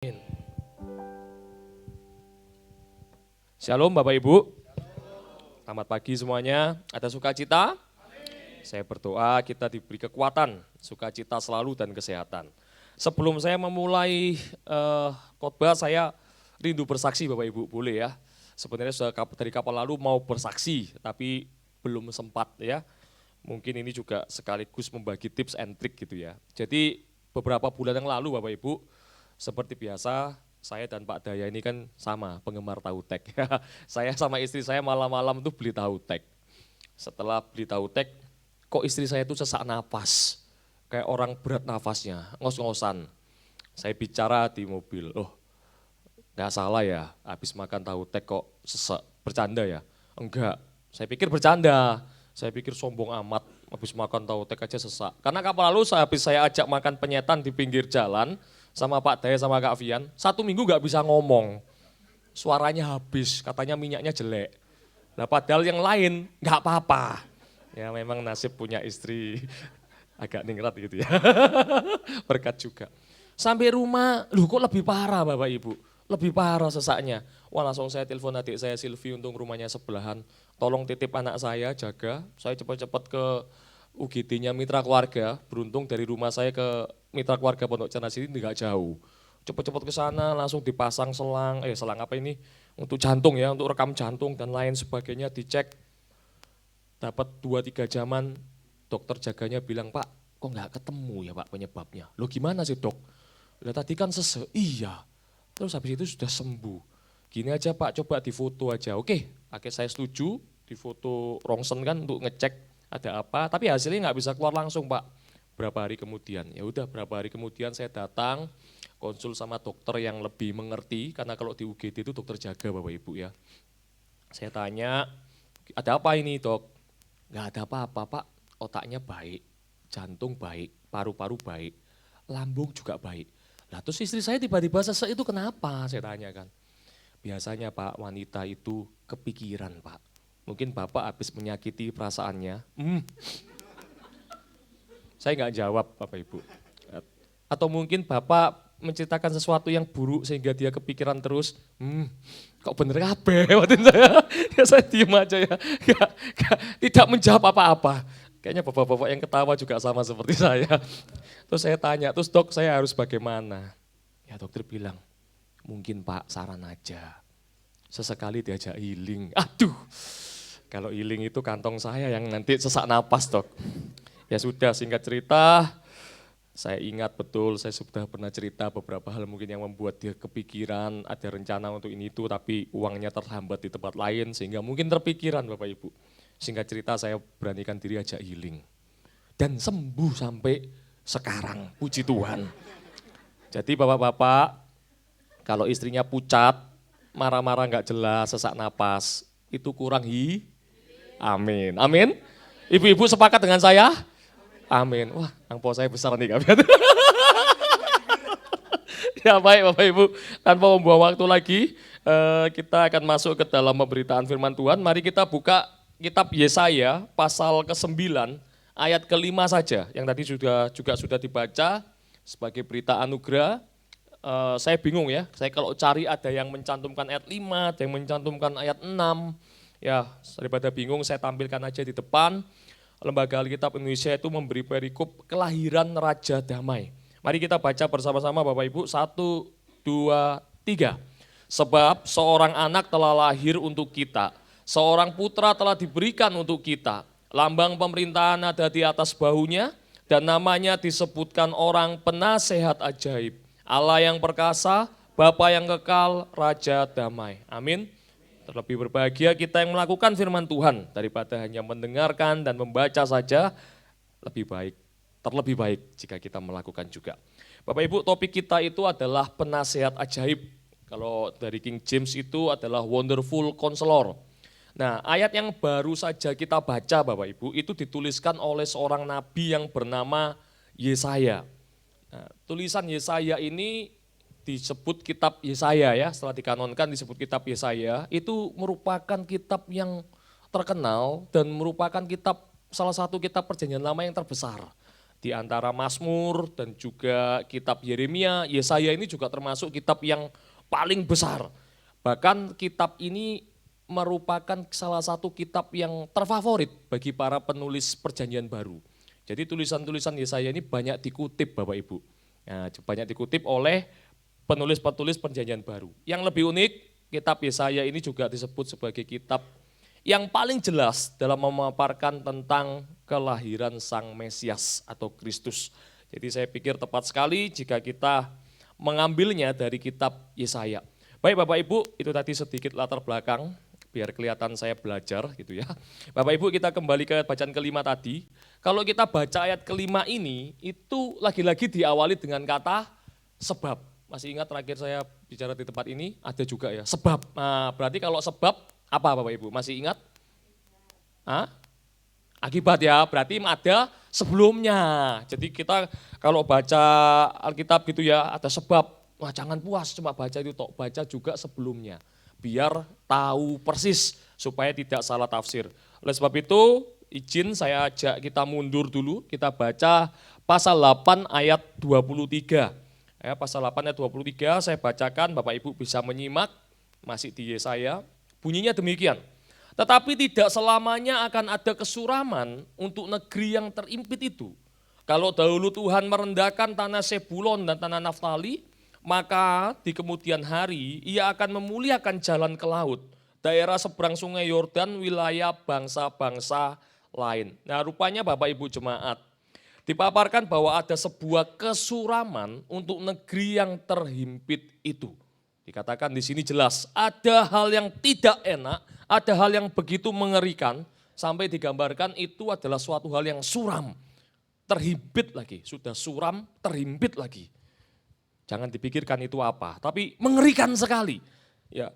Amin. Shalom Bapak Ibu. Selamat pagi semuanya. Ada sukacita? Saya berdoa kita diberi kekuatan, sukacita selalu dan kesehatan. Sebelum saya memulai khotbah, saya rindu bersaksi Bapak Ibu, boleh ya. Sebenarnya sudah dari kapal lalu mau bersaksi, tapi belum sempat ya. Mungkin ini juga sekaligus membagi tips and trik gitu ya. Jadi beberapa bulan yang lalu Bapak Ibu, seperti biasa saya dan Pak Daya ini kan sama penggemar tahu tek. Saya sama istri saya malam-malam tuh beli tahu tek. Setelah beli tahu tek, kok istri saya tuh sesak napas. Kayak orang berat nafasnya, ngos-ngosan. Saya bicara di mobil, oh nggak salah ya, habis makan tahu tek kok sesak, bercanda ya? Enggak, saya pikir bercanda. Saya pikir sombong amat, habis makan tahu tek aja sesak. Karena kapal lalu habis saya ajak makan penyetan di pinggir jalan, sama Pak Daya sama Kak Vian, 1 minggu nggak bisa ngomong. Suaranya habis, katanya minyaknya jelek. Nah padahal yang lain nggak apa-apa. Ya memang nasib punya istri agak ningrat gitu ya. Berkat juga. Sampai rumah, loh kok lebih parah Bapak Ibu. Lebih parah sesaknya. Wah langsung saya telepon adik saya Silvi untuk rumahnya sebelahan. Tolong titip anak saya, jaga. Saya cepat-cepat ke UGD-nya Mitra Keluarga. Beruntung dari rumah saya ke Mitra Keluarga Pondok Cadas ini nggak jauh. Cepat-cepat ke sana langsung dipasang selang apa ini? Untuk jantung ya, untuk rekam jantung dan lain sebagainya dicek. Dapat 2-3 jaman, dokter jaganya bilang, Pak kok nggak ketemu ya Pak penyebabnya. Loh gimana sih dok? Lah tadi kan sesek, iya. Terus habis itu sudah sembuh. Gini aja Pak, coba difoto aja. Oke, saya setuju, difoto rongsen kan untuk ngecek ada apa. Tapi hasilnya nggak bisa keluar langsung Pak. Berapa hari kemudian? Ya udah berapa hari kemudian saya datang, konsul sama dokter yang lebih mengerti. Karena kalau di UGD itu dokter jaga Bapak Ibu ya. Saya tanya, ada apa ini dok? Nggak ada apa-apa Pak, otaknya baik, jantung baik, paru-paru baik, lambung juga baik. Nah terus istri saya tiba-tiba sesek itu kenapa? Saya tanya kan. Biasanya Pak, wanita itu kepikiran Pak. Mungkin Bapak habis menyakiti perasaannya. Saya nggak jawab Bapak Ibu. Atau mungkin Bapak menceritakan sesuatu yang buruk sehingga dia kepikiran terus. Kok bener kabeh waktu saya. Ya saya diem aja ya. Tidak menjawab apa-apa. Kayaknya bapak-bapak yang ketawa juga sama seperti saya. Terus saya tanya, terus dok saya harus bagaimana? Ya dokter bilang, mungkin Pak saran aja. Sesekali diajak healing. Aduh, kalau healing itu kantong saya yang nanti sesak napas dok. Ya sudah singkat cerita, saya ingat betul saya sudah pernah cerita beberapa hal mungkin yang membuat dia kepikiran, ada rencana untuk ini itu tapi uangnya terhambat di tempat lain sehingga mungkin terpikiran Bapak Ibu. Singkat cerita saya beranikan diri ajak healing. Dan sembuh sampai sekarang, puji Tuhan. Jadi bapak-bapak, kalau istrinya pucat, marah-marah nggak jelas, sesak napas, itu kurang amin. Amin. Ibu-ibu sepakat dengan saya? Amin. Wah, angpau saya besar nih kami. Ya baik Bapak Ibu, tanpa membuang waktu lagi, kita akan masuk ke dalam pemberitaan firman Tuhan. Mari kita buka kitab Yesaya pasal ke-9 ayat ke-5 saja, yang tadi juga sudah dibaca sebagai berita anugerah. Saya bingung ya, saya kalau cari ada yang mencantumkan ayat 5, ada yang mencantumkan ayat 6. Ya, daripada bingung saya tampilkan aja di depan. Lembaga Alkitab Indonesia itu memberi perikop kelahiran Raja Damai. Mari kita baca bersama-sama Bapak Ibu, 1, 2, 3. Sebab seorang anak telah lahir untuk kita, seorang putra telah diberikan untuk kita. Lambang pemerintahan ada di atas bahunya, dan namanya disebutkan orang penasehat ajaib. Allah yang perkasa, Bapa yang kekal, Raja Damai. Amin. Terlebih berbahagia kita yang melakukan firman Tuhan daripada hanya mendengarkan dan membaca saja, terlebih baik jika kita melakukan juga. Bapak Ibu, topik kita itu adalah penasehat ajaib. Kalau dari King James itu adalah Wonderful Counselor. Nah, ayat yang baru saja kita baca Bapak Ibu itu dituliskan oleh seorang nabi yang bernama Yesaya. Nah, tulisan Yesaya ini disebut kitab Yesaya ya, setelah dikanonkan disebut kitab Yesaya, itu merupakan kitab yang terkenal dan merupakan salah satu kitab perjanjian lama yang terbesar. Di antara Mazmur dan juga kitab Yeremia, Yesaya ini juga termasuk kitab yang paling besar. Bahkan kitab ini merupakan salah satu kitab yang terfavorit bagi para penulis perjanjian baru. Jadi tulisan-tulisan Yesaya ini banyak dikutip Bapak Ibu. Nah, banyak dikutip oleh penulis-penulis perjanjian baru. Yang lebih unik, kitab Yesaya ini juga disebut sebagai kitab yang paling jelas dalam memaparkan tentang kelahiran Sang Mesias atau Kristus. Jadi saya pikir tepat sekali jika kita mengambilnya dari kitab Yesaya. Baik Bapak Ibu, itu tadi sedikit latar belakang biar kelihatan saya belajar gitu ya. Bapak Ibu, kita kembali ke bacaan kelima tadi. Kalau kita baca ayat kelima ini, itu lagi-lagi diawali dengan kata sebab. Masih ingat terakhir saya bicara di tempat ini, ada juga ya, sebab. Nah, berarti kalau sebab apa Bapak Ibu? Masih ingat? Hah? Akibat ya, berarti ada sebelumnya. Jadi kita kalau baca Alkitab gitu ya, ada sebab. Wah jangan puas cuma baca itu, baca juga sebelumnya. Biar tahu persis supaya tidak salah tafsir. Oleh sebab itu izin saya ajak kita mundur dulu, kita baca pasal 8 ayat 23. Ya, pasal 8 ayat 23 saya bacakan, Bapak Ibu bisa menyimak, masih di Yesaya. Bunyinya demikian, tetapi tidak selamanya akan ada kesuraman untuk negeri yang terimpit itu. Kalau dahulu Tuhan merendahkan tanah Sebulon dan tanah Naftali, maka di kemudian hari ia akan memuliakan jalan ke laut, daerah seberang sungai Yordan, wilayah bangsa-bangsa lain. Nah rupanya Bapak Ibu jemaat, dipaparkan bahwa ada sebuah kesuraman untuk negeri yang terhimpit itu. Dikatakan di sini jelas, ada hal yang tidak enak, ada hal yang begitu mengerikan, sampai digambarkan itu adalah suatu hal yang suram, terhimpit lagi, sudah suram, terhimpit lagi. Jangan dipikirkan itu apa, tapi mengerikan sekali. Ya,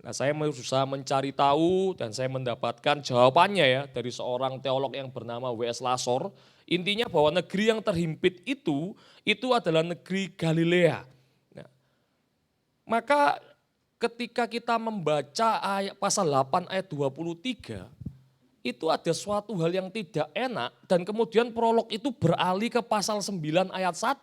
nah saya berusaha mencari tahu dan saya mendapatkan jawabannya ya dari seorang teolog yang bernama W.S. Lasor. Intinya bahwa negeri yang terhimpit itu adalah negeri Galilea. Nah, maka ketika kita membaca ayat pasal 8 ayat 23, itu ada suatu hal yang tidak enak dan kemudian prolog itu beralih ke pasal 9 ayat 1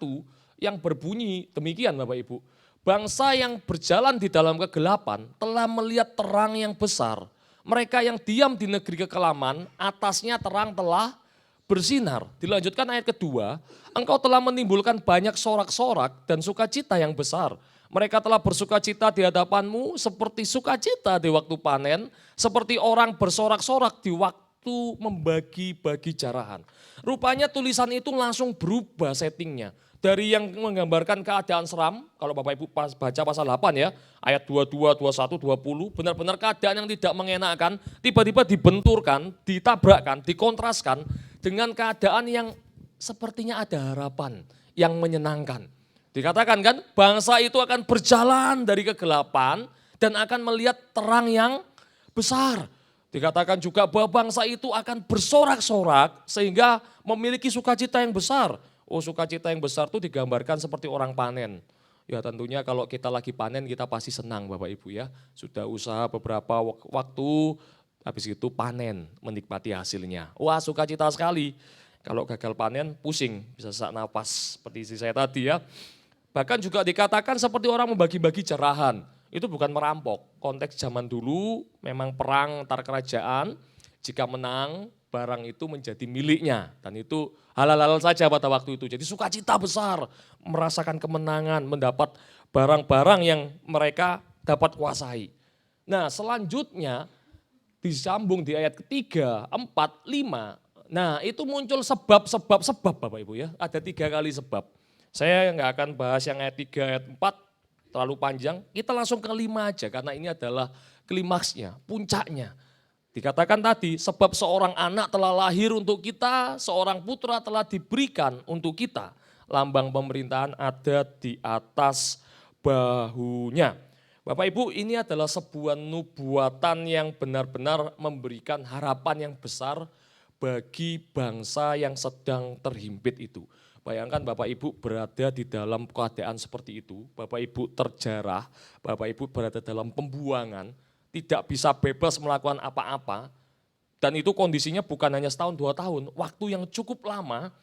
yang berbunyi demikian Bapak Ibu. Bangsa yang berjalan di dalam kegelapan telah melihat terang yang besar. Mereka yang diam di negeri kekelaman, atasnya terang telah bersinar. Dilanjutkan ayat kedua, engkau telah menimbulkan banyak sorak-sorak dan sukacita yang besar. Mereka telah bersukacita di hadapanmu seperti sukacita di waktu panen, seperti orang bersorak-sorak di waktu membagi-bagi jarahan. Rupanya tulisan itu langsung berubah settingnya. Dari yang menggambarkan keadaan seram, kalau Bapak Ibu baca pasal 8 ya, ayat 22, 21, 20, benar-benar keadaan yang tidak mengenakan, tiba-tiba dibenturkan, ditabrakkan, dikontraskan dengan keadaan yang sepertinya ada harapan yang menyenangkan. Dikatakan kan, bangsa itu akan berjalan dari kegelapan dan akan melihat terang yang besar. Dikatakan juga bahwa bangsa itu akan bersorak-sorak sehingga memiliki sukacita yang besar. Oh sukacita yang besar itu digambarkan seperti orang panen. Ya tentunya kalau kita lagi panen kita pasti senang Bapak Ibu ya. Sudah usaha beberapa waktu habis itu panen menikmati hasilnya. Wah sukacita sekali. Kalau gagal panen pusing bisa sesak nafas seperti isi saya tadi ya. Bahkan juga dikatakan seperti orang membagi-bagi jarahan. Itu bukan merampok. Konteks zaman dulu memang perang antar kerajaan. Jika menang barang itu menjadi miliknya dan itu halal-halal saja pada waktu itu. Jadi sukacita besar, merasakan kemenangan, mendapat barang-barang yang mereka dapat kuasai. Nah selanjutnya disambung di ayat ketiga, 4, 5. Nah itu muncul sebab Bapak Ibu ya. Ada 3 kali sebab. Saya nggak akan bahas yang ayat 3, ayat 4 terlalu panjang. Kita langsung ke 5 aja karena ini adalah klimaksnya, puncaknya. Dikatakan tadi, sebab seorang anak telah lahir untuk kita, seorang putra telah diberikan untuk kita. Lambang pemerintahan ada di atas bahunya. Bapak Ibu, ini adalah sebuah nubuatan yang benar-benar memberikan harapan yang besar bagi bangsa yang sedang terhimpit itu. Bayangkan Bapak Ibu berada di dalam keadaan seperti itu, Bapak Ibu terjarah, Bapak Ibu berada dalam pembuangan, tidak bisa bebas melakukan apa-apa, dan itu kondisinya bukan hanya setahun 2 tahun, waktu yang cukup lama,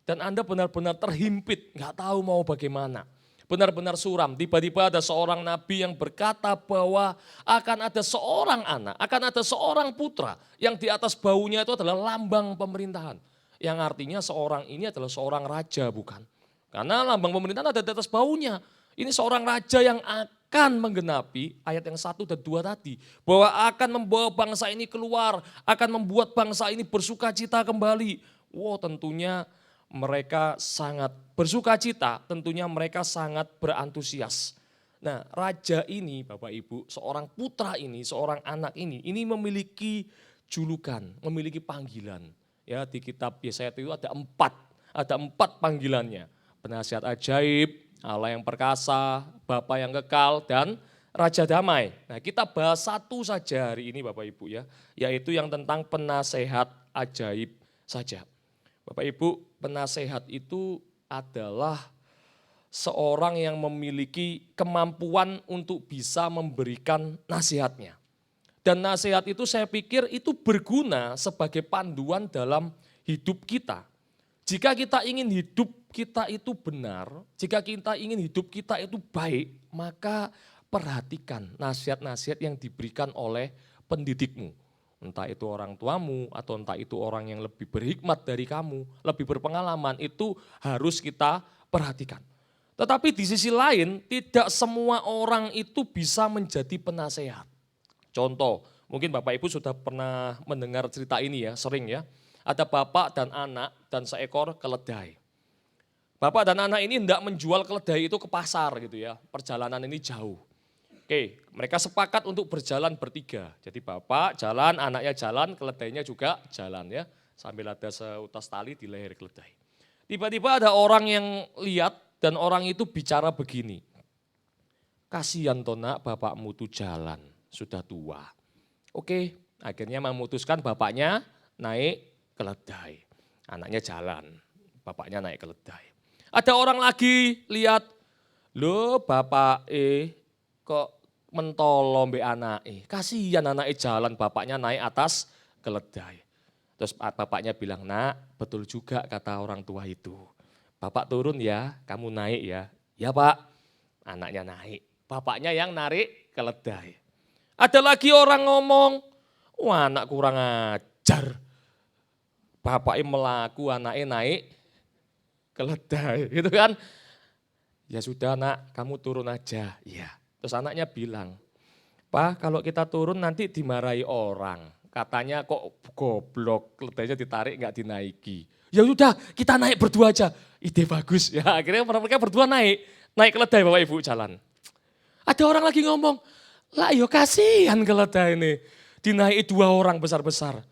dan Anda benar-benar terhimpit, nggak tahu mau bagaimana. Benar-benar suram, tiba-tiba ada seorang nabi yang berkata bahwa akan ada seorang anak, akan ada seorang putra yang di atas baunya itu adalah lambang pemerintahan. Yang artinya seorang ini adalah seorang raja, bukan? Karena lambang pemerintahan ada di atas baunya. Ini seorang raja yang akan menggenapi ayat yang 1 dan 2 tadi. Bahwa akan membawa bangsa ini keluar, akan membuat bangsa ini bersuka cita kembali. Wow, tentunya mereka sangat bersuka cita, tentunya mereka sangat berantusias. Nah, raja ini Bapak Ibu, seorang putra ini, seorang anak ini memiliki julukan, memiliki panggilan. Ya, di kitab Yesaya itu ada empat panggilannya. Penasihat ajaib, Allah yang perkasa, Bapa yang kekal, dan Raja Damai. Nah, kita bahas satu saja hari ini Bapak Ibu ya, yaitu yang tentang penasehat ajaib saja. Bapak Ibu, penasehat itu adalah seorang yang memiliki kemampuan untuk bisa memberikan nasihatnya. Dan nasihat itu saya pikir itu berguna sebagai panduan dalam hidup kita. Jika kita ingin hidup kita itu benar, jika kita ingin hidup kita itu baik, maka perhatikan nasihat-nasihat yang diberikan oleh pendidikmu. Entah itu orang tuamu atau entah itu orang yang lebih berhikmat dari kamu, lebih berpengalaman, itu harus kita perhatikan. Tetapi di sisi lain tidak semua orang itu bisa menjadi penasehat. Contoh, mungkin Bapak Ibu sudah pernah mendengar cerita ini ya, sering ya. Ada bapak dan anak dan seekor keledai. Bapak dan anak ini hendak menjual keledai itu ke pasar gitu ya, perjalanan ini jauh. Oke, mereka sepakat untuk berjalan bertiga. Jadi bapak jalan, anaknya jalan, keledainya juga jalan ya. Sambil ada seutas tali di leher keledai. Tiba-tiba ada orang yang lihat dan orang itu bicara begini. Kasihan toh nak, bapakmu tuh jalan, sudah tua. Oke, akhirnya memutuskan bapaknya naik keledai. Anaknya jalan, bapaknya naik keledai. Ada orang lagi lihat, loh bapak kok mentolo mbek anake. Kasihan anake jalan, bapaknya naik atas keledai. Terus bapaknya bilang, "Nak, betul juga kata orang tua itu. Bapak turun ya, kamu naik ya." "Ya, Pak." Anaknya naik, bapaknya yang narik keledai. Ada lagi orang ngomong, "Wah, anak kurang ajar. Bapaknya melaku, anaknya naik keledai." Gitu kan? "Ya sudah nak, kamu turun aja." Iya. Terus anaknya bilang, "Pak, kalau kita turun nanti dimarahi orang. Katanya kok goblok, keledainya ditarik nggak dinaiki." "Ya sudah, kita naik berdua aja." "Ide bagus." Ya akhirnya mereka berdua naik keledai Bapak Ibu jalan. Ada orang lagi ngomong, "Lah yo kasihan keledai ini, dinaiki 2 orang besar-besar."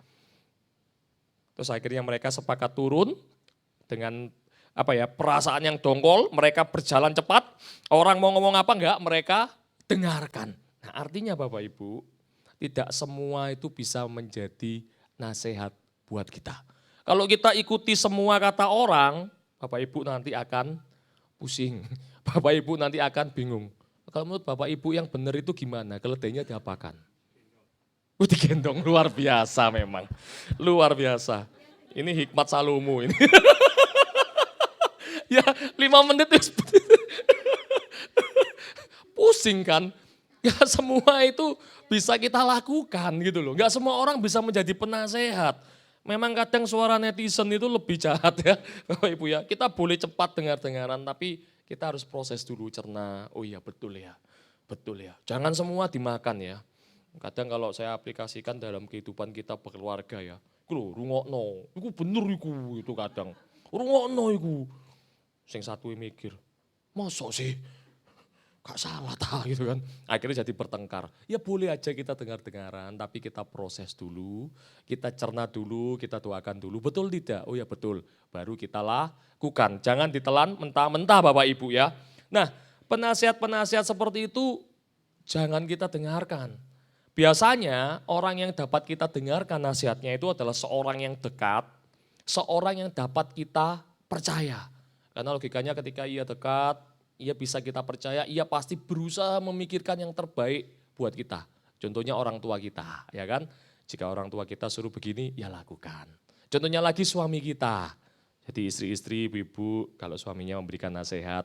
Terus akhirnya mereka sepakat turun dengan perasaan yang dongkol, mereka berjalan cepat, orang mau ngomong apa enggak, mereka dengarkan. Nah artinya Bapak Ibu, tidak semua itu bisa menjadi nasihat buat kita. Kalau kita ikuti semua kata orang, Bapak Ibu nanti akan pusing, Bapak Ibu nanti akan bingung. Kalau menurut Bapak Ibu yang benar itu gimana? Keledainya diapakan? Digendong, luar biasa memang, luar biasa. Ini hikmat Salomo ini. Ya 5 menit pusing kan. Ya semua itu bisa kita lakukan gitu loh. Gak semua orang bisa menjadi penasehat. Memang kadang suara netizen itu lebih jahat ya Bapak Ibu ya. Kita boleh cepat dengar-dengaran tapi kita harus proses dulu, cerna. Oh iya betul ya, betul ya. Jangan semua dimakan ya. Kadang kalau saya aplikasikan dalam kehidupan kita berkeluarga ya. Iku rungokno, iku bener iku itu kadang. Rungokno iku. Sing satu mikir, masa sih? Gak salah tak gitu kan. Akhirnya jadi bertengkar. Ya boleh aja kita dengar-dengaran, tapi kita proses dulu, kita cerna dulu, kita doakan dulu. Betul tidak? Oh ya betul, baru kita lakukan. Jangan ditelan mentah-mentah Bapak Ibu ya. Nah penasihat-penasihat seperti itu jangan kita dengarkan. Biasanya orang yang dapat kita dengarkan nasihatnya itu adalah seorang yang dekat, seorang yang dapat kita percaya. Karena logikanya ketika ia dekat, ia bisa kita percaya, ia pasti berusaha memikirkan yang terbaik buat kita. Contohnya orang tua kita, ya kan? Jika orang tua kita suruh begini, ya lakukan. Contohnya lagi suami kita. Jadi istri-istri, ibu-ibu kalau suaminya memberikan nasihat,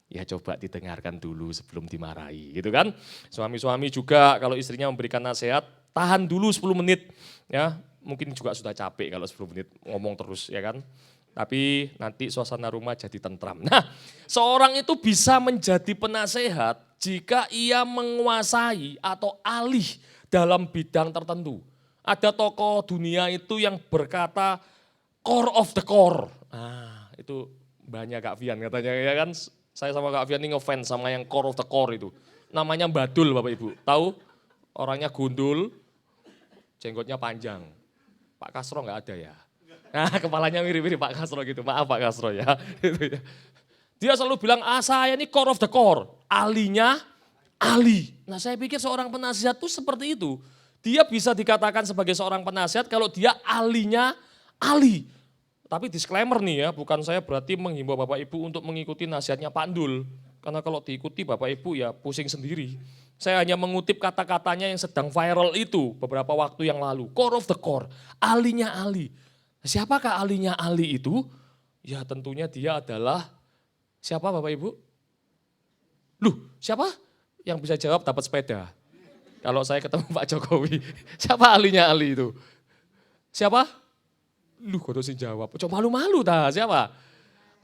ya coba didengarkan dulu sebelum dimarahi gitu kan. Suami-suami juga kalau istrinya memberikan nasihat, tahan dulu 10 menit ya. Mungkin juga sudah capek kalau 10 menit ngomong terus ya kan. Tapi nanti suasana rumah jadi tentram. Nah, seorang itu bisa menjadi penasehat jika ia menguasai atau ahli dalam bidang tertentu. Ada tokoh dunia itu yang berkata core of the core. Nah, itu banyak Kak Fian katanya ya kan. Saya sama Kak Fian ini ngefans sama yang core of the core itu. Namanya Badul Bapak Ibu. Tahu? Orangnya gundul, jenggotnya panjang. Pak Kasro nggak ada ya. Nah kepalanya mirip-mirip Pak Kasro gitu. Maaf Pak Kasro ya. Dia selalu bilang, saya ini core of the core. Ahlinya, ahli. Nah saya pikir seorang penasihat itu seperti itu. Dia bisa dikatakan sebagai seorang penasihat kalau dia ahlinya, ahli. Tapi disclaimer nih ya, bukan saya berarti menghimbau Bapak Ibu untuk mengikuti nasihatnya Pak Ndul. Karena kalau diikuti Bapak Ibu ya pusing sendiri. Saya hanya mengutip kata-katanya yang sedang viral itu beberapa waktu yang lalu. Core of the core, ahlinya ahli. Siapakah ahlinya ahli itu? Ya tentunya dia adalah, siapa Bapak Ibu? Loh siapa? Yang bisa jawab dapat sepeda. Kalau saya ketemu Pak Jokowi, siapa ahlinya ahli itu? Siapa? Lu kok sih jawab, coba malu-malu dah siapa?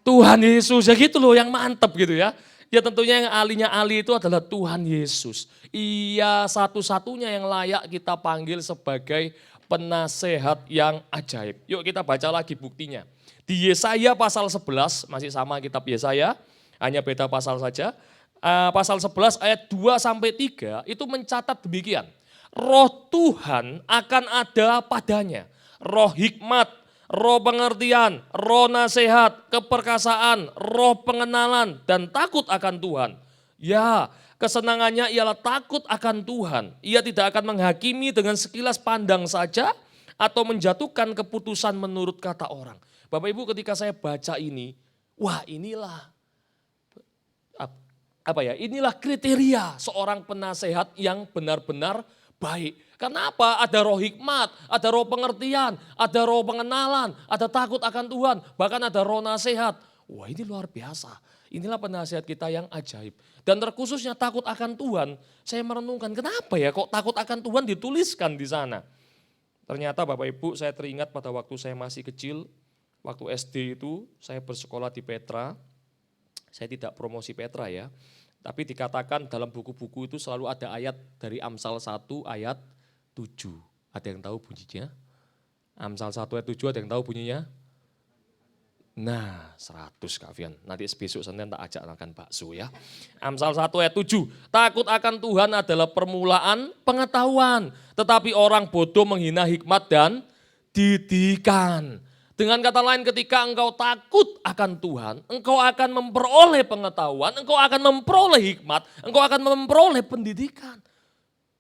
Tuhan Yesus, ya gitu loh yang mantep gitu ya. Ya tentunya yang ahlinya ahli itu adalah Tuhan Yesus. Ia satu-satunya yang layak kita panggil sebagai penasehat yang ajaib. Yuk kita baca lagi buktinya. Di Yesaya pasal 11, masih sama kitab Yesaya, hanya beda pasal saja. Pasal 11 ayat 2-3 itu mencatat demikian. Roh Tuhan akan ada padanya. Roh hikmat, roh pengertian, roh nasihat, keperkasaan, roh pengenalan, dan takut akan Tuhan. Ya, kesenangannya ialah takut akan Tuhan. Ia tidak akan menghakimi dengan sekilas pandang saja atau menjatuhkan keputusan menurut kata orang. Bapak Ibu ketika saya baca ini, wah inilah inilah kriteria seorang penasehat yang benar-benar baik. Kenapa? Ada roh hikmat, ada roh pengertian, ada roh pengenalan, ada takut akan Tuhan, bahkan ada roh nasihat. Wah ini luar biasa. Inilah penasihat kita yang ajaib. Dan terkhususnya takut akan Tuhan, saya merenungkan kenapa ya kok takut akan Tuhan dituliskan di sana. Ternyata Bapak Ibu saya teringat pada waktu saya masih kecil, waktu SD itu saya bersekolah di Petra. Saya tidak promosi Petra ya, tapi dikatakan dalam buku-buku itu selalu ada ayat dari Amsal 1 ayat 7. Ada yang tahu bunyinya? Amsal 1 ayat 7 ada yang tahu bunyinya? Nah 100 Kak Fian, nanti besok Senin tak ajak makan bakso ya. Amsal 1 ayat 7, takut akan Tuhan adalah permulaan pengetahuan, tetapi orang bodoh menghina hikmat dan didikan. Dengan kata lain ketika engkau takut akan Tuhan, engkau akan memperoleh pengetahuan, engkau akan memperoleh hikmat, engkau akan memperoleh pendidikan.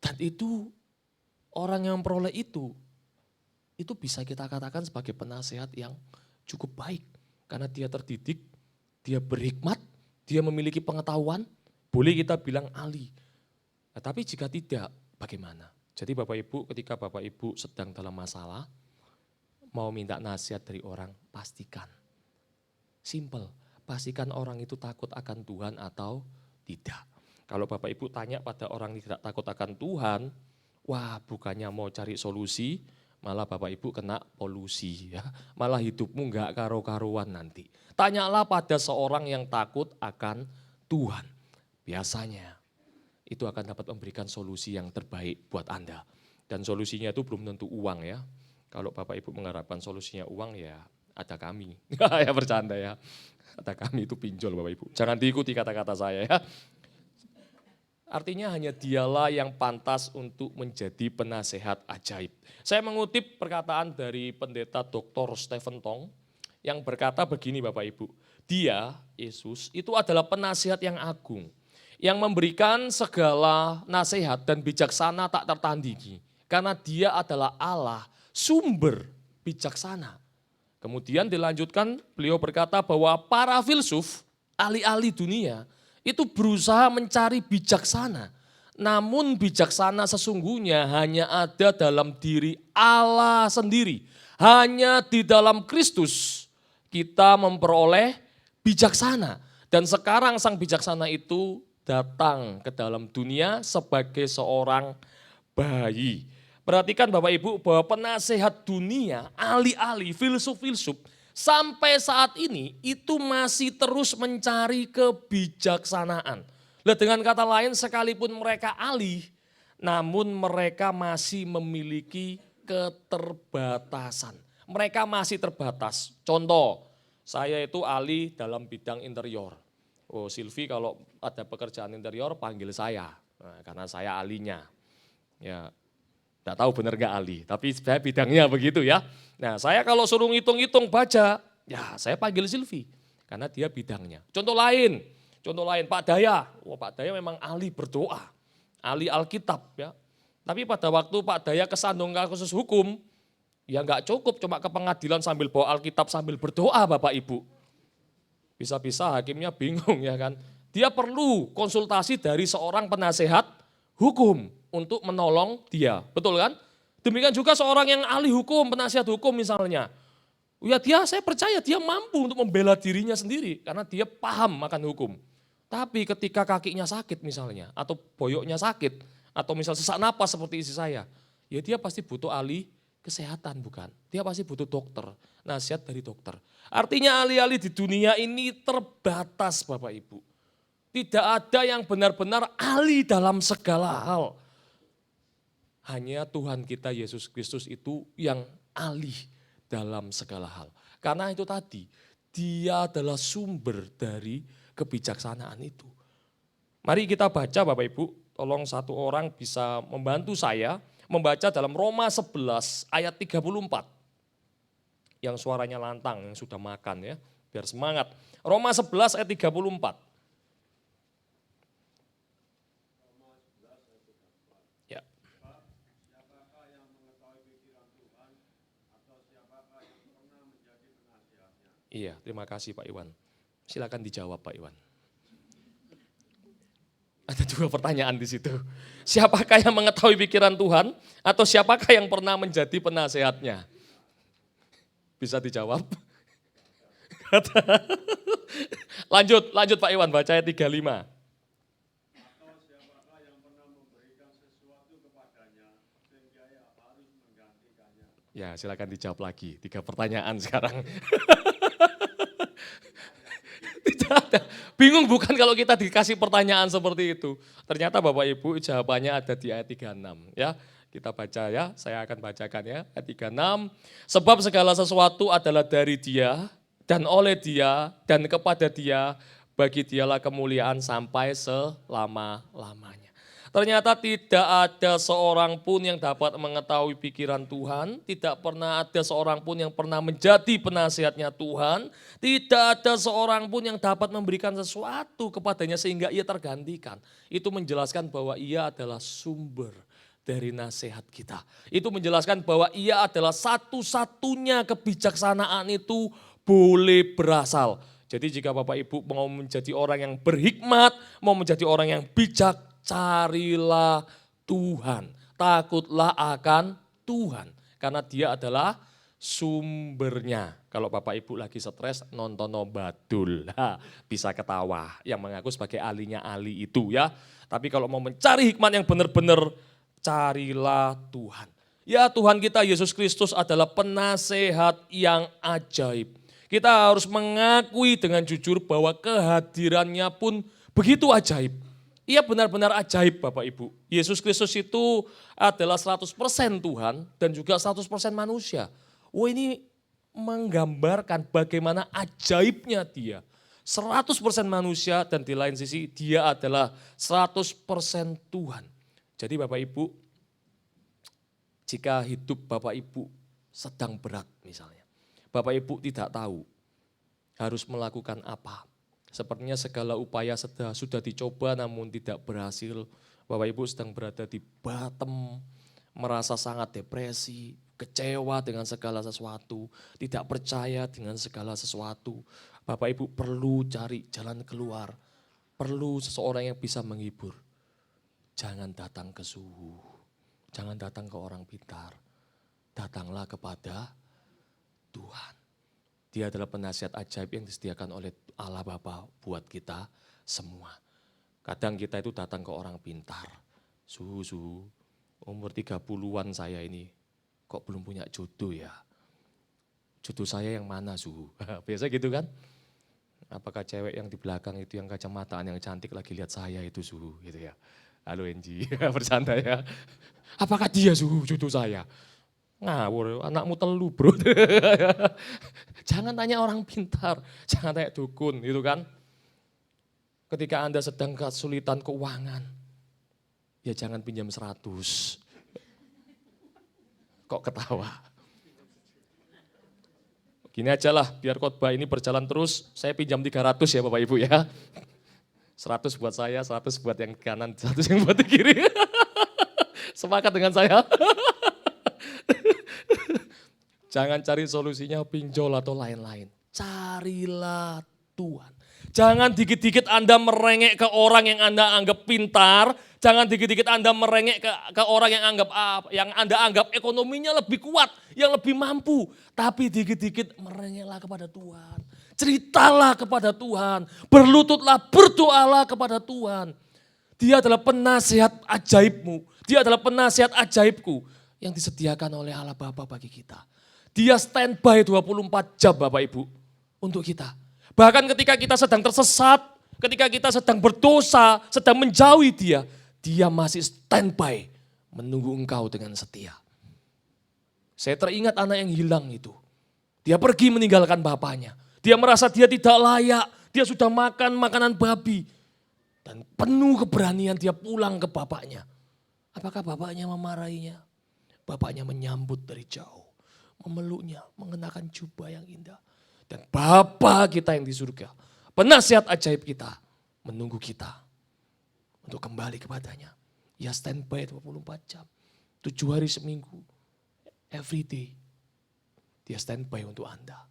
Dan itu orang yang memperoleh itu bisa kita katakan sebagai penasehat yang cukup baik. Karena dia terdidik, dia berhikmat, dia memiliki pengetahuan, boleh kita bilang ahli. Nah, tapi jika tidak, bagaimana? Jadi Bapak Ibu ketika Bapak Ibu sedang dalam masalah, mau minta nasihat dari orang, pastikan. Simple, pastikan orang itu takut akan Tuhan atau tidak. Kalau Bapak Ibu tanya pada orang yang tidak takut akan Tuhan, wah bukannya mau cari solusi, malah Bapak Ibu kena polusi ya. Malah hidupmu enggak karo-karuan nanti. Tanyalah pada seorang yang takut akan Tuhan. Biasanya itu akan dapat memberikan solusi yang terbaik buat Anda. Dan solusinya itu belum tentu uang ya. Kalau Bapak Ibu mengharapkan solusinya uang ya ada kami. Ya bercanda ya. Ada kami itu pinjol Bapak Ibu. Jangan diikuti kata-kata saya ya. Artinya hanya dialah yang pantas untuk menjadi penasehat ajaib. Saya mengutip perkataan dari pendeta Dr. Stephen Tong yang berkata begini Bapak Ibu. Dia, Yesus, itu adalah penasehat yang agung. Yang memberikan segala nasihat dan bijaksana tak tertandingi. Karena dia adalah Allah, sumber bijaksana. Kemudian dilanjutkan beliau berkata bahwa para filsuf, ahli-ahli dunia, itu berusaha mencari bijaksana. Namun bijaksana sesungguhnya hanya ada dalam diri Allah sendiri. Hanya di dalam Kristus. kita memperoleh bijaksana. Dan sekarang sang bijaksana itu datang ke dalam dunia sebagai seorang bayi. Perhatikan Bapak Ibu bahwa penasehat dunia, ahli-ahli, filsuf-filsuf sampai saat ini itu masih terus mencari kebijaksanaan. Nah, dengan kata lain sekalipun mereka ahli, namun mereka masih memiliki keterbatasan. Mereka masih terbatas. Contoh, saya itu ahli dalam bidang interior. Oh, Silvi kalau ada pekerjaan interior panggil saya, karena saya ahlinya. Ya, tidak tahu benar gak ahli, tapi saya bidangnya begitu ya. Nah, saya kalau suruh ngitung-ngitung baja, ya saya panggil Silvi, karena dia bidangnya. Contoh lain Pak Daya. Wah, Pak Daya memang ahli berdoa, ahli Alkitab ya. Tapi pada waktu Pak Daya kesandung kasus hukum, ya nggak cukup cuma ke pengadilan sambil bawa Alkitab sambil berdoa Bapak Ibu. Bisa-bisa hakimnya bingung ya kan. Dia perlu konsultasi dari seorang penasehat hukum untuk menolong dia, betul kan? Demikian juga seorang yang ahli hukum, penasihat hukum misalnya. Ya saya percaya dia mampu untuk membela dirinya sendiri karena dia paham akan hukum. Tapi ketika kakinya sakit misalnya, atau boyoknya sakit, atau misal sesak napas seperti istri saya, ya dia pasti butuh ahli kesehatan bukan? Dia pasti butuh dokter, nasihat dari dokter. Artinya ahli-ahli di dunia ini terbatas Bapak Ibu. Tidak ada yang benar-benar ahli dalam segala hal. Hanya Tuhan kita Yesus Kristus itu yang ahli dalam segala hal. Karena itu tadi, dia adalah sumber dari kebijaksanaan itu. Mari kita baca Bapak Ibu, tolong satu orang bisa membantu saya membaca dalam Roma 11 ayat 34. Yang suaranya lantang, yang sudah makan ya, biar semangat. Roma 11 ayat 34. Iya, terima kasih Pak Iwan. Silakan dijawab Pak Iwan. Ada dua pertanyaan di situ. Siapakah yang mengetahui pikiran Tuhan atau siapakah yang pernah menjadi penasehatnya? Bisa dijawab? Lanjut Pak Iwan, baca ayat 35. Ya, silakan dijawab lagi. 3 pertanyaan sekarang. Tidak ada. Bingung bukan kalau kita dikasih pertanyaan seperti itu. Ternyata Bapak Ibu jawabannya ada di ayat 36 ya. Kita baca ya, saya akan bacakan ya. Ayat 36, sebab segala sesuatu adalah dari Dia dan oleh Dia dan kepada Dia, bagi Dialah kemuliaan sampai selama-lamanya. Ternyata tidak ada seorang pun yang dapat mengetahui pikiran Tuhan, tidak pernah ada seorang pun yang pernah menjadi penasihatnya Tuhan, tidak ada seorang pun yang dapat memberikan sesuatu kepadanya sehingga ia tergantikan. Itu menjelaskan bahwa ia adalah sumber dari nasihat kita. Itu menjelaskan bahwa ia adalah satu-satunya kebijaksanaan itu boleh berasal. Jadi jika Bapak Ibu mau menjadi orang yang berhikmat, mau menjadi orang yang bijak, carilah Tuhan, takutlah akan Tuhan. Karena dia adalah sumbernya. Kalau Bapak Ibu lagi stres nonton Badul, bisa ketawa. Yang mengaku sebagai ahlinya ahli itu ya. Tapi kalau mau mencari hikmat yang benar-benar, carilah Tuhan. Ya Tuhan kita Yesus Kristus adalah penasehat yang ajaib. Kita harus mengakui dengan jujur bahwa kehadirannya pun begitu ajaib. Ia benar-benar ajaib Bapak Ibu. Yesus Kristus itu adalah 100% Tuhan dan juga 100% manusia. Oh ini menggambarkan bagaimana ajaibnya dia. 100% manusia dan di lain sisi dia adalah 100% Tuhan. Jadi Bapak Ibu, jika hidup Bapak Ibu sedang berat misalnya. Bapak Ibu tidak tahu harus melakukan apa. Sepertinya segala upaya sudah dicoba namun tidak berhasil. Bapak Ibu sedang berada di bottom, merasa sangat depresi, kecewa dengan segala sesuatu, tidak percaya dengan segala sesuatu. Bapak Ibu perlu cari jalan keluar, perlu seseorang yang bisa menghibur. Jangan datang ke suhu, jangan datang ke orang pintar, datanglah kepada Tuhan. Dia adalah penasihat ajaib yang disediakan oleh Allah Bapa buat kita semua. Kadang kita itu datang ke orang pintar. Suhu, umur 30-an saya ini kok belum punya jodoh ya. Jodoh saya yang mana suhu? Biasa gitu kan? Apakah cewek yang di belakang itu yang kacamataan yang cantik lagi lihat saya itu suhu gitu ya. Halo Enji, bercanda ya. Apakah dia suhu jodoh saya? Ngawur, anakmu telu bro. Jangan tanya orang pintar, jangan tanya dukun gitu kan. Ketika Anda sedang kesulitan keuangan, ya jangan pinjam 100. Kok ketawa? Gini aja lah, biar khotbah ini berjalan terus, saya pinjam 300 ya Bapak Ibu ya. 100 buat saya, 100 buat yang kanan, 100 yang buat di kiri. Sepakat dengan saya? Jangan cari solusinya pinjol atau lain-lain. Carilah Tuhan. Jangan dikit-dikit Anda merengek ke orang yang Anda anggap pintar. Jangan dikit-dikit Anda merengek ke orang yang Anda anggap ekonominya lebih kuat, yang lebih mampu. Tapi dikit-dikit merengeklah kepada Tuhan. Ceritalah kepada Tuhan. Berlututlah, berdoalah kepada Tuhan. Dia adalah penasihat ajaibmu. Dia adalah penasihat ajaibku yang disediakan oleh Allah Bapa bagi kita. Dia standby 24 jam Bapak Ibu untuk kita. Bahkan ketika kita sedang tersesat, ketika kita sedang berdosa, sedang menjauhi dia, dia masih standby menunggu engkau dengan setia. Saya teringat anak yang hilang itu. Dia pergi meninggalkan bapaknya. Dia merasa dia tidak layak, dia sudah makan makanan babi. Dan penuh keberanian dia pulang ke bapaknya. Apakah bapaknya memarahinya? Bapaknya menyambut dari jauh. Memeluknya, mengenakan jubah yang indah. Dan Bapa kita yang di surga, penasihat ajaib kita, menunggu kita untuk kembali kepadanya. Ia standby 24 jam, 7 hari seminggu, every day. Dia standby untuk Anda.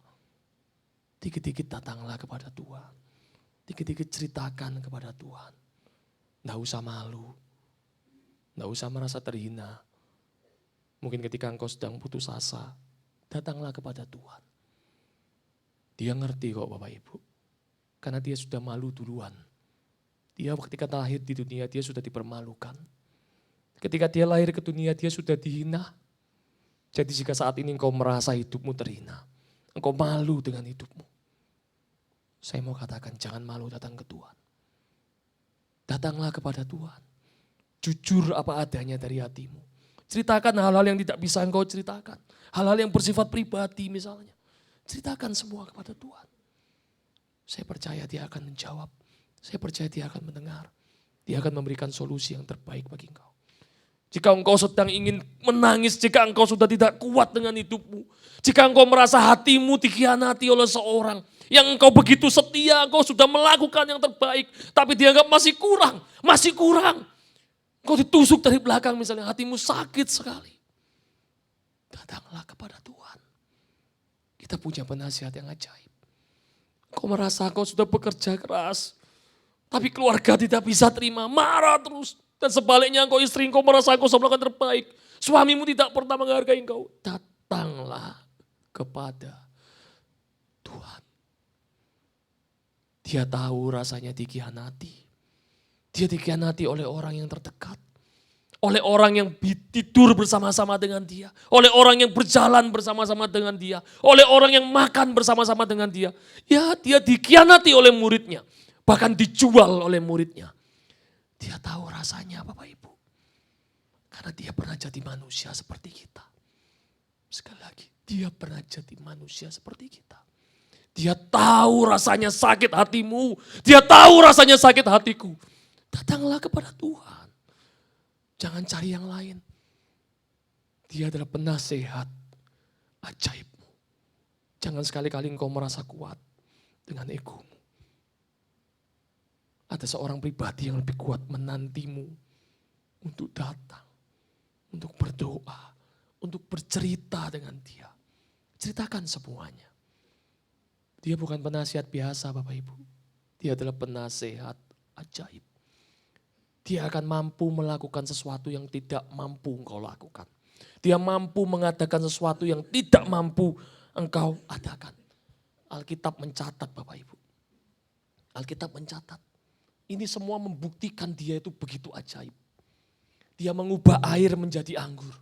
Dikit-dikit datanglah kepada Tuhan. Dikit-dikit ceritakan kepada Tuhan. Nggak usah malu, nggak usah merasa terhina. Mungkin ketika engkau sedang putus asa, datanglah kepada Tuhan. Dia ngerti kok Bapak Ibu. Karena dia sudah malu duluan. Dia ketika lahir di dunia dia sudah dipermalukan. Ketika dia lahir ke dunia dia sudah dihina. Jadi jika saat ini engkau merasa hidupmu terhina. Engkau malu dengan hidupmu. Saya mau katakan jangan malu datang ke Tuhan. Datanglah kepada Tuhan. Jujur apa adanya dari hatimu. Ceritakan hal-hal yang tidak bisa engkau ceritakan. Hal-hal yang bersifat pribadi misalnya. Ceritakan semua kepada Tuhan. Saya percaya dia akan menjawab. Saya percaya dia akan mendengar. Dia akan memberikan solusi yang terbaik bagi engkau. Jika engkau sedang ingin menangis, jika engkau sudah tidak kuat dengan hidupmu. Jika engkau merasa hatimu dikhianati oleh seorang. Yang engkau begitu setia, engkau sudah melakukan yang terbaik. Tapi dianggap masih kurang, masih kurang. Engkau ditusuk dari belakang misalnya, hatimu sakit sekali. Datanglah kepada Tuhan. Kita punya penasihat yang ajaib. Kau merasa kau sudah bekerja keras. Tapi keluarga tidak bisa terima, marah terus. Dan sebaliknya engkau istri engkau merasa engkau sudah melakukan terbaik. Suamimu tidak pernah menghargai engkau. Datanglah kepada Tuhan. Dia tahu rasanya dikhianati. Dia dikhianati oleh orang yang terdekat. Oleh orang yang tidur bersama-sama dengan dia. Oleh orang yang berjalan bersama-sama dengan dia. Oleh orang yang makan bersama-sama dengan dia. Ya, dia dikhianati oleh muridnya. Bahkan dijual oleh muridnya. Dia tahu rasanya Bapak Ibu. Karena dia pernah jadi manusia seperti kita. Sekali lagi, dia pernah jadi manusia seperti kita. Dia tahu rasanya sakit hatimu. Dia tahu rasanya sakit hatiku. Datanglah kepada Tuhan. Jangan cari yang lain. Dia adalah penasehat ajaibmu. Jangan sekali-kali engkau merasa kuat dengan egomu. Ada seorang pribadi yang lebih kuat menantimu untuk datang, untuk berdoa, untuk bercerita dengan dia. Ceritakan semuanya. Dia bukan penasihat biasa Bapak Ibu. Dia adalah penasehat ajaib. Dia akan mampu melakukan sesuatu yang tidak mampu engkau lakukan. Dia mampu mengadakan sesuatu yang tidak mampu engkau adakan. Alkitab mencatat Bapak Ibu. Alkitab mencatat. Ini semua membuktikan dia itu begitu ajaib. Dia mengubah air menjadi anggur.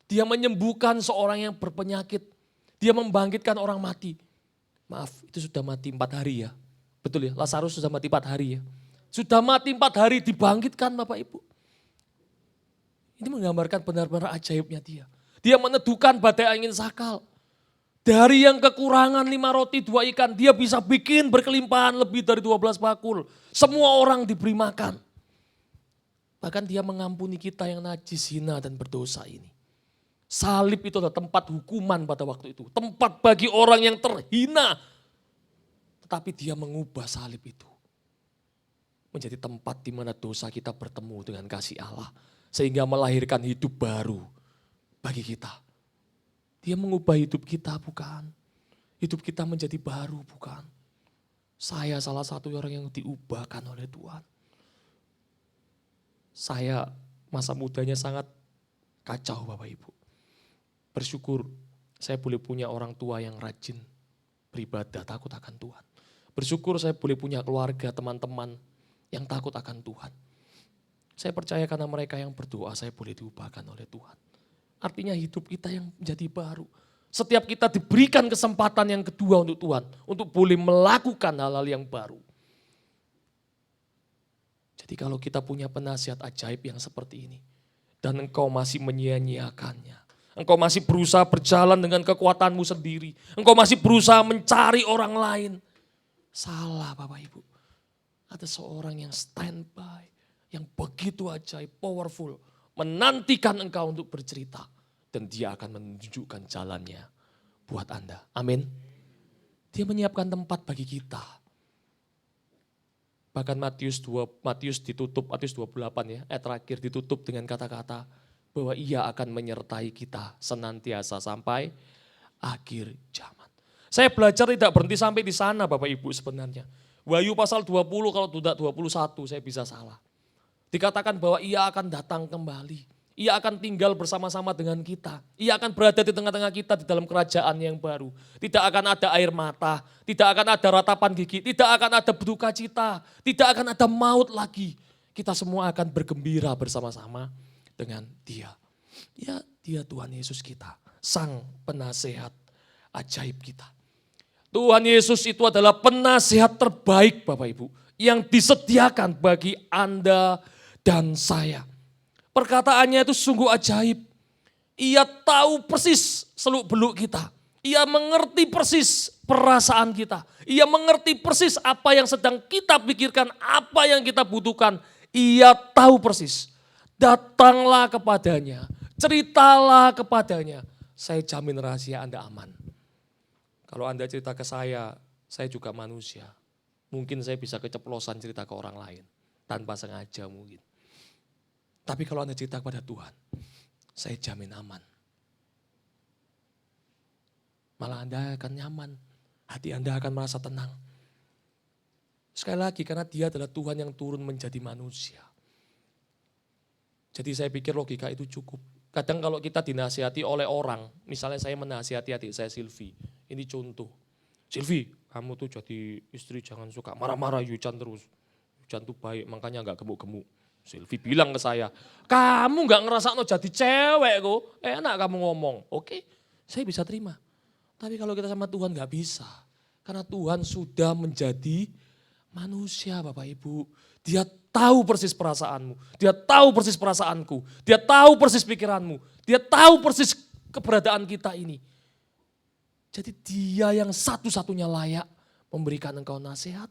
Dia menyembuhkan seorang yang berpenyakit. Dia membangkitkan orang mati. Maaf, itu sudah mati 4 hari ya. Betul ya, Lazarus sudah mati 4 hari ya. Sudah mati 4 hari dibangkitkan Bapak Ibu. Ini menggambarkan benar-benar ajaibnya dia. Dia meneduhkan badai angin sakal. Dari yang kekurangan 5 roti 2 ikan, dia bisa bikin berkelimpahan lebih dari 12 bakul. Semua orang diberi makan. Bahkan dia mengampuni kita yang najis, hina dan berdosa ini. Salib itu adalah tempat hukuman pada waktu itu. Tempat bagi orang yang terhina. Tetapi dia mengubah salib itu menjadi tempat di mana dosa kita bertemu dengan kasih Allah. Sehingga melahirkan hidup baru bagi kita. Dia mengubah hidup kita bukan. Hidup kita menjadi baru bukan. Saya salah satu orang yang diubahkan oleh Tuhan. Saya masa mudanya sangat kacau Bapak Ibu. Bersyukur saya boleh punya orang tua yang rajin beribadah, takut akan Tuhan. Bersyukur saya boleh punya keluarga, teman-teman yang takut akan Tuhan. Saya percaya karena mereka yang berdoa saya boleh diubahkan oleh Tuhan. Artinya hidup kita yang menjadi baru. Setiap kita diberikan kesempatan yang kedua untuk Tuhan. Untuk boleh melakukan hal-hal yang baru. Jadi kalau kita punya penasihat ajaib yang seperti ini. Dan engkau masih menyia-nyiakannya. Engkau masih berusaha berjalan dengan kekuatanmu sendiri. Engkau masih berusaha mencari orang lain. Salah Bapak Ibu. Ada seorang yang standby. Yang begitu ajaib, powerful. Menantikan engkau untuk bercerita. Dan dia akan menunjukkan jalannya buat Anda. Amin. Dia menyiapkan tempat bagi kita. Bahkan Matius 28 ya, ayat terakhir ditutup dengan kata-kata bahwa ia akan menyertai kita senantiasa sampai akhir zaman. Saya belajar tidak berhenti sampai di sana Bapak Ibu sebenarnya. Wahyu pasal 20 kalau tidak 21 saya bisa salah. Dikatakan bahwa ia akan datang kembali. Ia akan tinggal bersama-sama dengan kita. Ia akan berada di tengah-tengah kita di dalam kerajaan yang baru. Tidak akan ada air mata, tidak akan ada ratapan gigi, tidak akan ada berduka cita, tidak akan ada maut lagi. Kita semua akan bergembira bersama-sama dengan dia. Ya, dia Tuhan Yesus kita, sang penasehat ajaib kita. Tuhan Yesus itu adalah penasehat terbaik Bapak Ibu yang disediakan bagi Anda dan saya. Perkataannya itu sungguh ajaib. Ia tahu persis seluk-beluk kita. Ia mengerti persis perasaan kita. Ia mengerti persis apa yang sedang kita pikirkan, apa yang kita butuhkan. Ia tahu persis. Datanglah kepadanya, ceritalah kepadanya. Saya jamin rahasia Anda aman. Kalau Anda cerita ke saya juga manusia. Mungkin saya bisa keceplosan cerita ke orang lain. Tanpa sengaja mungkin. Tapi kalau Anda cerita kepada Tuhan, saya jamin aman. Malah Anda akan nyaman, hati Anda akan merasa tenang. Sekali lagi karena dia adalah Tuhan yang turun menjadi manusia. Jadi saya pikir logika itu cukup. Kadang kalau kita dinasihati oleh orang, misalnya saya menasihati adik saya Silvi, ini contoh. Silvi, kamu tuh jadi istri jangan suka marah-marah Yujan terus. Yujan tuh baik, makanya gak gemuk-gemuk. Silvi bilang ke saya, kamu gak ngerasa jadi cewek kok, enak kamu ngomong. Oke, saya bisa terima. Tapi kalau kita sama Tuhan gak bisa. Karena Tuhan sudah menjadi manusia Bapak Ibu. Dia tahu persis perasaanmu, dia tahu persis perasaanku, dia tahu persis pikiranmu, dia tahu persis keberadaan kita ini. Jadi dia yang satu-satunya layak memberikan engkau nasihat,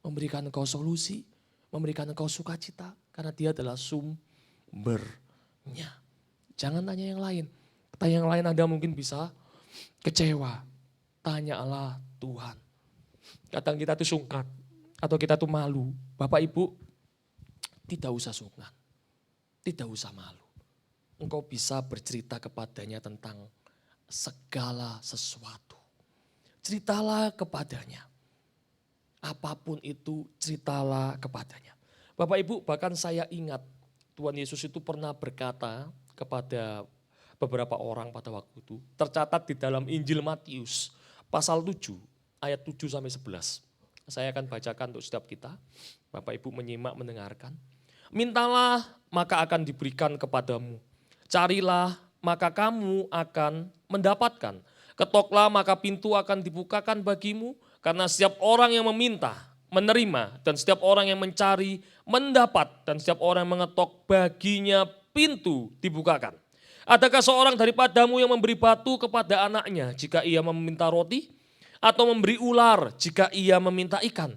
memberikan engkau solusi, memberikan engkau sukacita. Karena dia adalah sumbernya. Jangan tanya yang lain. Tanya yang lain Anda mungkin bisa kecewa. Tanyalah Tuhan. Kadang kita tuh sungkan. Atau kita tuh malu. Bapak Ibu tidak usah sungkan. Tidak usah malu. Engkau bisa bercerita kepadanya tentang segala sesuatu. Ceritalah kepadanya. Apapun itu ceritalah kepadanya. Bapak Ibu bahkan saya ingat Tuhan Yesus itu pernah berkata kepada beberapa orang pada waktu itu. Tercatat di dalam Injil Matius pasal 7 ayat 7-11. Saya akan bacakan untuk setiap kita. Bapak Ibu menyimak, mendengarkan. Mintalah maka akan diberikan kepadamu. Carilah maka kamu akan mendapatkan. Ketoklah maka pintu akan dibukakan bagimu. Karena setiap orang yang meminta, menerima. Dan setiap orang yang mencari, mendapat. Dan setiap orang yang mengetok, baginya pintu dibukakan. Adakah seorang daripadamu yang memberi batu kepada anaknya jika ia meminta roti? Atau memberi ular jika ia meminta ikan?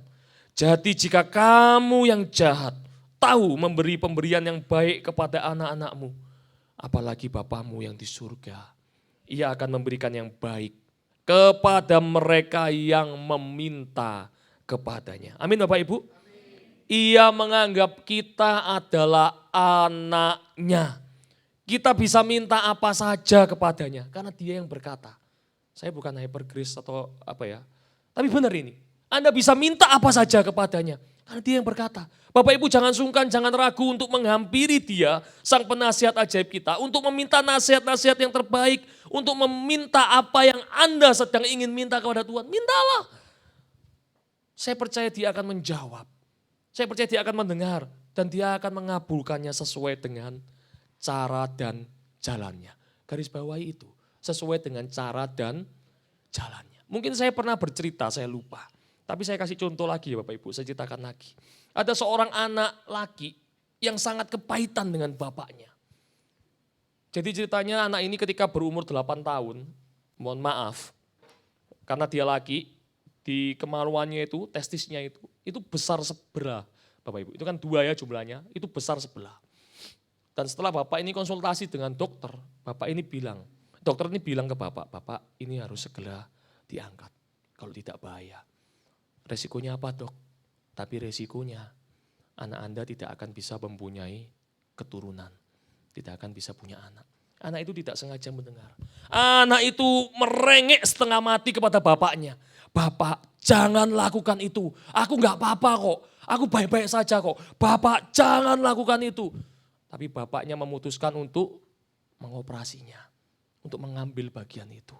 Jadi jika kamu yang jahat tahu memberi pemberian yang baik kepada anak-anakmu, apalagi Bapamu yang di surga, ia akan memberikan yang baik kepada mereka yang meminta kepadanya. Amin Bapak Ibu. Ia menganggap kita adalah anaknya. Kita bisa minta apa saja kepadanya karena dia yang berkata. Saya bukan hypergrace atau apa ya. Tapi benar ini. Anda bisa minta apa saja kepadanya karena dia yang berkata. Bapak Ibu jangan sungkan, jangan ragu untuk menghampiri dia, sang penasihat ajaib kita. Untuk meminta nasihat-nasihat yang terbaik. Untuk meminta apa yang Anda sedang ingin minta kepada Tuhan. Mintalah. Saya percaya dia akan menjawab. Saya percaya dia akan mendengar. Dan dia akan mengabulkannya sesuai dengan cara dan jalannya. Garis bawahi itu. Sesuai dengan cara dan jalannya. Mungkin saya pernah bercerita, saya lupa. Tapi saya kasih contoh lagi ya Bapak Ibu, saya ceritakan lagi. Ada seorang anak laki yang sangat kepahitan dengan bapaknya. Jadi ceritanya anak ini ketika berumur 8 tahun, mohon maaf, karena dia laki, di kemaluannya itu, testisnya itu besar sebelah Bapak Ibu. Itu kan 2 ya jumlahnya, itu besar sebelah. Dan setelah Bapak ini konsultasi dengan dokter, dokter ini bilang ke Bapak, Bapak ini harus segera diangkat, kalau tidak bahaya. Resikonya apa dok? Tapi resikonya anak Anda tidak akan bisa mempunyai keturunan, tidak akan bisa punya anak. Anak itu tidak sengaja mendengar. Anak itu merengek setengah mati kepada bapaknya. Bapak jangan lakukan itu, aku enggak apa-apa kok, aku baik-baik saja kok. Bapak jangan lakukan itu. Tapi bapaknya memutuskan untuk mengoperasinya, untuk mengambil bagian itu.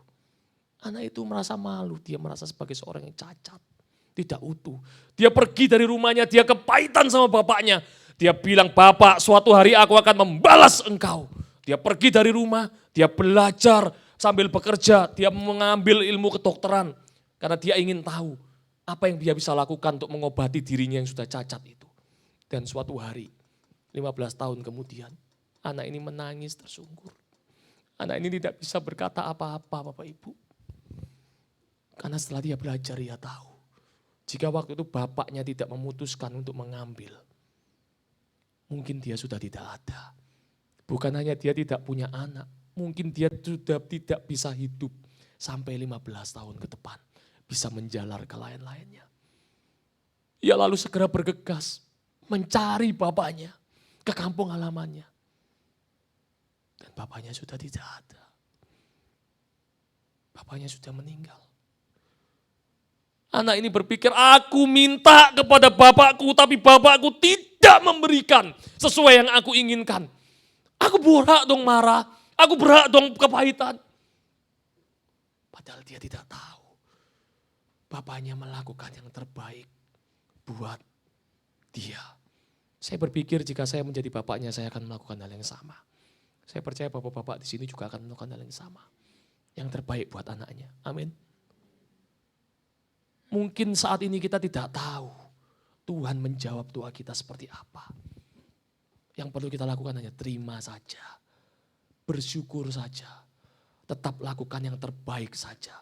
Anak itu merasa malu, dia merasa sebagai seorang yang cacat, tidak utuh. Dia pergi dari rumahnya, dia kepahitan sama bapaknya. Dia bilang, Bapak suatu hari aku akan membalas engkau. Dia pergi dari rumah, dia belajar sambil bekerja, dia mengambil ilmu kedokteran. Karena dia ingin tahu apa yang dia bisa lakukan untuk mengobati dirinya yang sudah cacat itu. Dan suatu hari, 15 tahun kemudian, anak ini menangis tersungkur. Anak ini tidak bisa berkata apa-apa Bapak Ibu. Karena setelah dia belajar dia tahu. Jika waktu itu bapaknya tidak memutuskan untuk mengambil, mungkin dia sudah tidak ada. Bukan hanya dia tidak punya anak, mungkin dia sudah tidak bisa hidup sampai 15 tahun ke depan. Bisa menjalar ke lain-lainnya. Ia lalu segera bergegas mencari bapaknya ke kampung halamannya. Dan bapaknya sudah tidak ada. Bapaknya sudah meninggal. Anak ini berpikir, aku minta kepada bapakku, tapi bapakku tidak memberikan sesuai yang aku inginkan. Aku berhak dong marah, aku berhak dong kepahitan. Padahal dia tidak tahu. Bapaknya melakukan yang terbaik buat dia. Saya berpikir jika saya menjadi bapaknya, saya akan melakukan hal yang sama. Saya percaya bapak-bapak di sini juga akan melakukan hal yang sama. Yang terbaik buat anaknya. Amin. Mungkin saat ini kita tidak tahu Tuhan menjawab doa kita seperti apa. Yang perlu kita lakukan hanya terima saja. Bersyukur saja. Tetap lakukan yang terbaik saja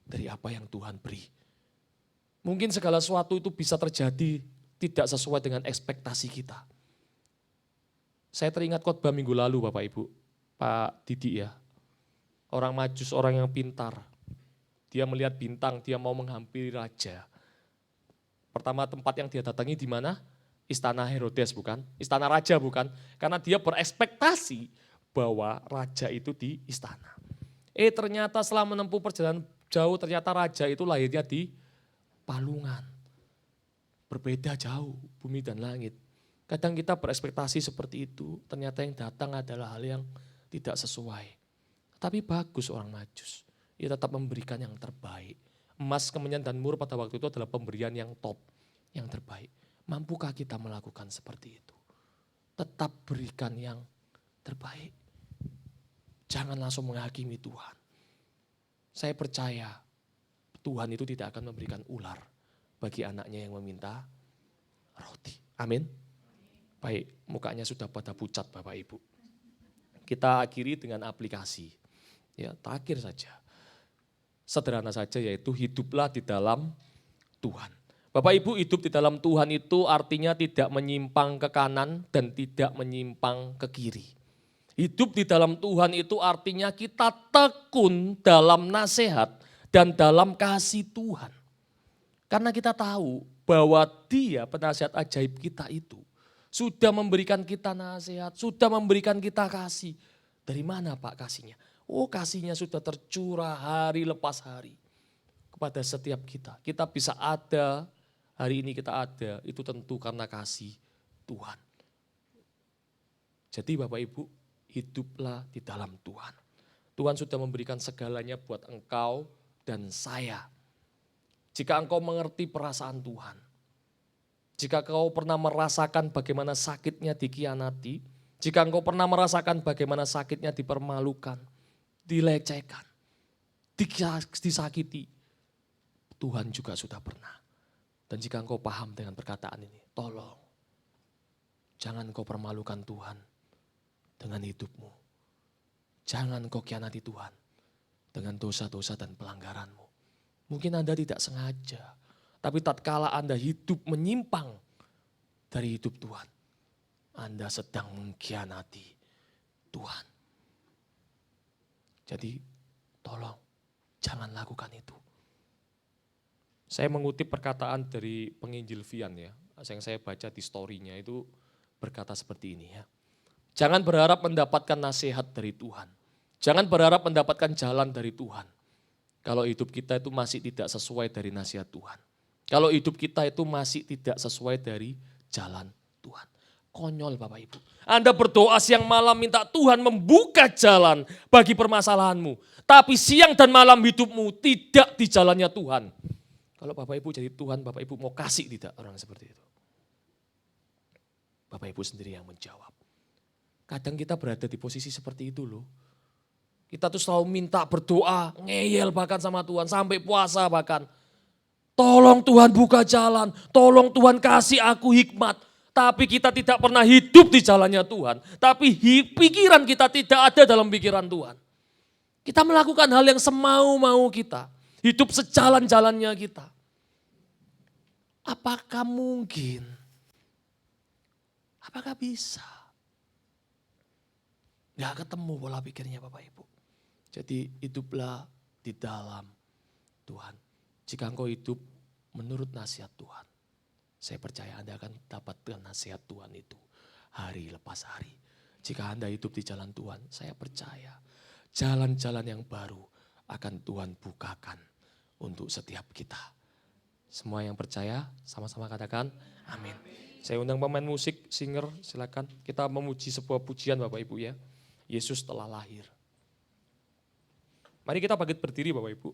dari apa yang Tuhan beri. Mungkin segala sesuatu itu bisa terjadi tidak sesuai dengan ekspektasi kita. Saya teringat khotbah minggu lalu Bapak Ibu, Pak Didi ya. Orang Majus, orang yang pintar. Dia melihat bintang, dia mau menghampiri raja. Pertama tempat yang dia datangi di mana? Istana Herodes bukan? Istana raja bukan? Karena dia berekspektasi bahwa raja itu di istana. Ternyata setelah menempuh perjalanan jauh, ternyata raja itu lahirnya di palungan. Berbeda jauh bumi dan langit. Kadang kita berekspektasi seperti itu, ternyata yang datang adalah hal yang tidak sesuai. Tapi bagus orang Majus. Ia tetap memberikan yang terbaik. Emas, kemenyan, dan mur pada waktu itu adalah pemberian yang top, yang terbaik. Mampukah kita melakukan seperti itu? Tetap berikan yang terbaik. Jangan langsung menghakimi Tuhan. Saya percaya Tuhan itu tidak akan memberikan ular bagi anaknya yang meminta roti. Amin. Baik, mukanya sudah pada pucat Bapak Ibu. Kita akhiri dengan aplikasi. Ya, terakhir saja. Sederhana saja, yaitu hiduplah di dalam Tuhan. Bapak Ibu, hidup di dalam Tuhan itu artinya tidak menyimpang ke kanan dan tidak menyimpang ke kiri. Hidup di dalam Tuhan itu artinya kita tekun dalam nasihat dan dalam kasih Tuhan. Karena kita tahu bahwa Dia, penasihat ajaib kita itu, sudah memberikan kita nasihat, sudah memberikan kita kasih. Dari mana Pak kasihnya? Oh, kasihnya sudah tercurah hari lepas hari kepada setiap kita. Kita bisa ada, hari ini kita ada, itu tentu karena kasih Tuhan. Jadi Bapak Ibu, hiduplah di dalam Tuhan. Tuhan sudah memberikan segalanya buat engkau dan saya. Jika engkau mengerti perasaan Tuhan, jika engkau pernah merasakan bagaimana sakitnya dikhianati, jika engkau pernah merasakan bagaimana sakitnya dipermalukan, dilecehkan, disakiti, Tuhan juga sudah pernah. Dan jika engkau paham dengan perkataan ini, tolong jangan engkau permalukan Tuhan dengan hidupmu. Jangan engkau khianati Tuhan dengan dosa-dosa dan pelanggaranmu. Mungkin Anda tidak sengaja, tapi tatkala Anda hidup menyimpang dari hidup Tuhan, Anda sedang mengkhianati Tuhan. Jadi tolong jangan lakukan itu. Saya mengutip perkataan dari penginjil Vian ya, yang saya baca di story-nya itu berkata seperti ini ya. Jangan berharap mendapatkan nasihat dari Tuhan. Jangan berharap mendapatkan jalan dari Tuhan. Kalau hidup kita itu masih tidak sesuai dari nasihat Tuhan. Kalau hidup kita itu masih tidak sesuai dari jalan Tuhan. Konyol Bapak Ibu. Anda berdoa siang malam minta Tuhan membuka jalan bagi permasalahanmu. Tapi siang dan malam hidupmu tidak di jalannya Tuhan. Kalau Bapak Ibu jadi Tuhan, Bapak Ibu mau kasih tidak orang seperti itu? Bapak Ibu sendiri yang menjawab. Kadang kita berada di posisi seperti itu loh. Kita tuh selalu minta berdoa, ngeyel bahkan sama Tuhan, sampai puasa bahkan. Tolong Tuhan buka jalan, tolong Tuhan kasih aku hikmat. Tapi kita tidak pernah hidup di jalannya Tuhan. Tapi pikiran kita tidak ada dalam pikiran Tuhan. Kita melakukan hal yang semau-mau kita. Hidup sejalan-jalannya kita. Apakah mungkin? Apakah bisa? Gak ketemu pola pikirnya Bapak Ibu. Jadi hiduplah di dalam Tuhan. Jika engkau hidup menurut nasihat Tuhan, saya percaya Anda akan dapatkan nasihat Tuhan itu hari lepas hari. Jika Anda hidup di jalan Tuhan, saya percaya jalan-jalan yang baru akan Tuhan bukakan untuk setiap kita. Semua yang percaya sama-sama katakan amin. Saya undang pemain musik, singer, silakan. Kita memuji sebuah pujian Bapak Ibu ya. Yesus telah lahir. Mari kita bangkit berdiri Bapak Ibu.